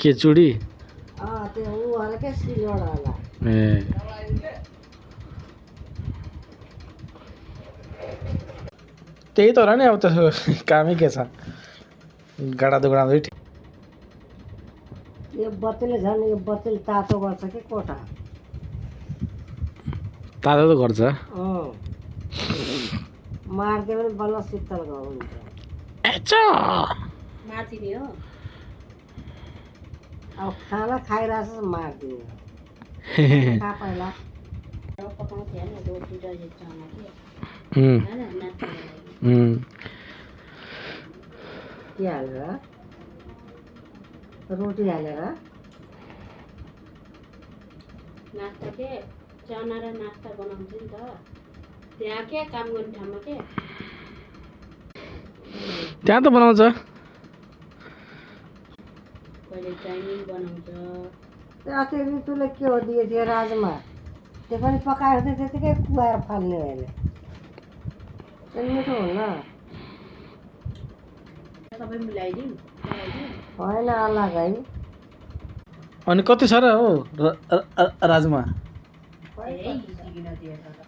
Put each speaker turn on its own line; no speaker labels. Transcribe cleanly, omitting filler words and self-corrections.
खिचुडी
त्यो ऊ हल्कै सिलवड होला
ए त्यही त हो नि अब त्यसको कामै के छ गाडा दुगडा
यो बत्तीले झन् यो बत्तीले तातो गर्छ कि कोठा
तातो त गर्छ
मार्दियो भने बल्ल शीतल हुन्छ
माथि नि हो
अब खाना खाइरहेछ मार्दियो खा पहिला
पकाउँथ्यो नि रोटी र चना के
उम्,
हैन नाच्नुको लागि
उम्,
के हालेर रोटी हालेर
नास्ता के चना र नास्ता बनाउँछ नि त त्यहाँ के काम गर्ने ठाउँमा के
त्यहाँ त बनाउँछ
कहिले चाइनिज बनाउँछ
त्यो ऋतुले के हो दिए थियो राजमा त्यो पनि पकाएर चाहिँ त्यतिकै कुहाएर फाल्ने अहिले त्यो मिठो हुन्न
सबै मिलाइदिउँ
होइन अलग है
अनि कति छ र हो राजमा
धेरै हिँडिन दिएर